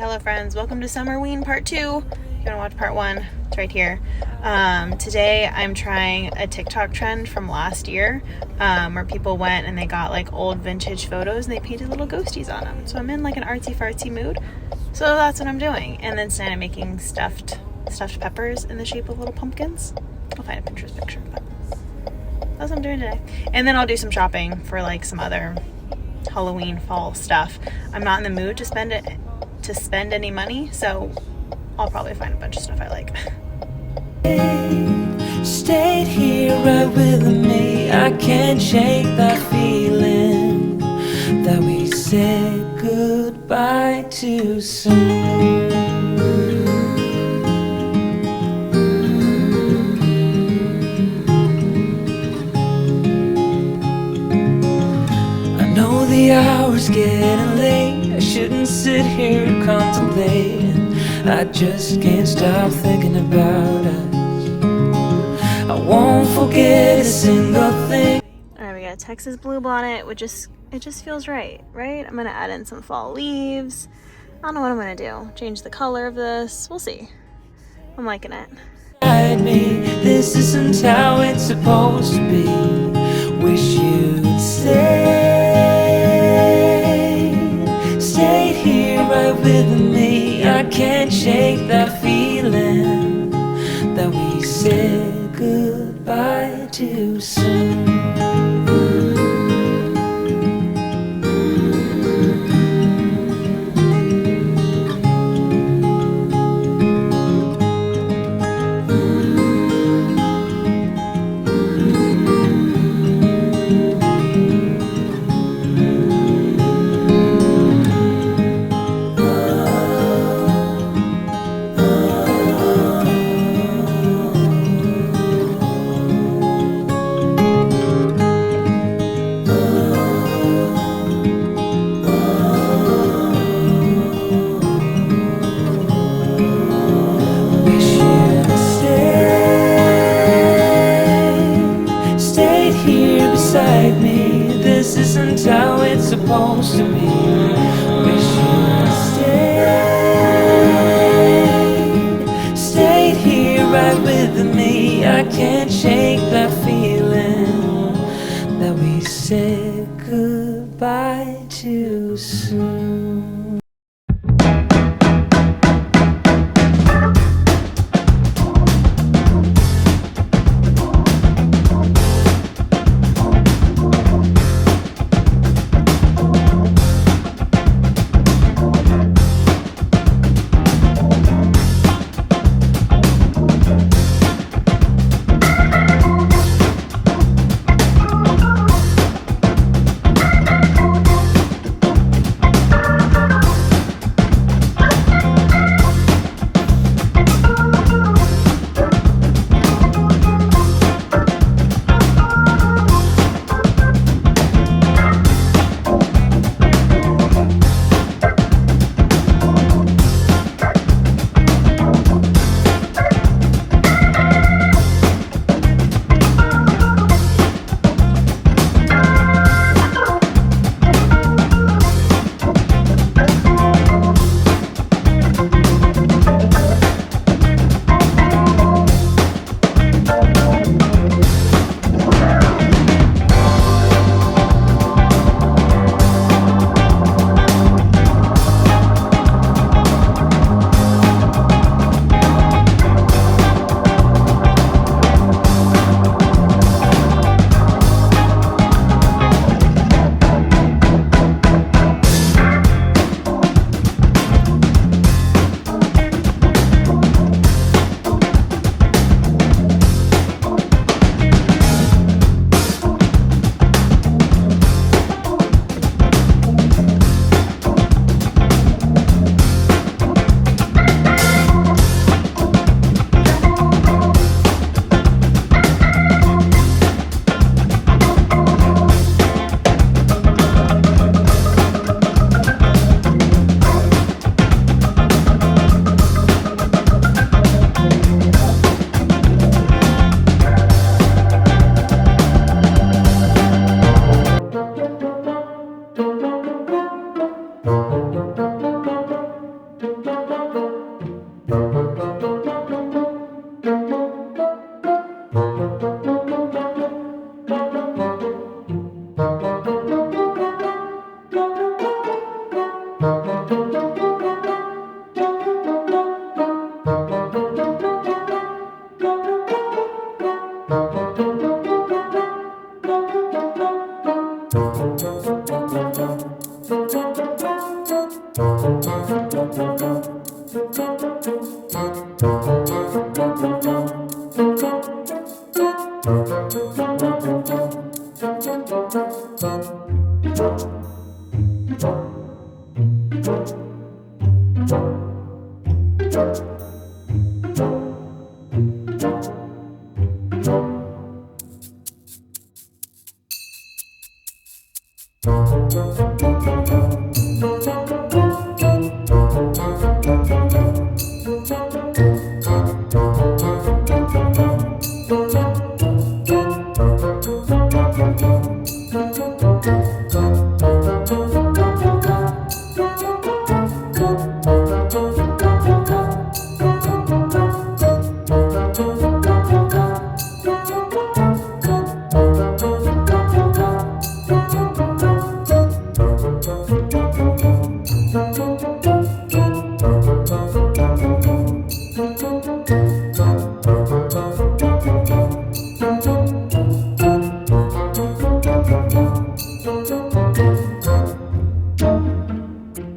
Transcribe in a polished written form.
Hello friends, welcome to Summerween part 2. If you want to watch part 1, it's right here. Today I'm trying a TikTok trend from last year where people went and they got like old vintage photos and they painted little ghosties on them. So I'm in like an artsy fartsy mood. So that's what I'm doing. And then tonight I'm making stuffed peppers in the shape of little pumpkins. I'll find a Pinterest picture, but that's what I'm doing today. And then I'll do some shopping for like some other Halloween fall stuff. I'm not in the mood to spend any money, so I'll probably find a bunch of stuff I like. Stayed here right with me. I can't shake that feeling that we said goodbye too soon. I know the hour's getting late. I shouldn't sit here contemplating. I just can't stop thinking about us. I won't forget a single thing. Alright, we got a Texas blue bonnet, which it just feels right? I'm gonna add in some fall leaves. I don't know what I'm gonna do. Change the color of this. We'll see. I'm liking it. This isn't how it's supposed to be. Wish you'd stayed here right with me. I can't shake that feeling that we said goodbye too soon. This isn't how it's supposed to be. Wish you'd stayed here right with me. I can't shake that feeling that we said goodbye too soon. Thank you.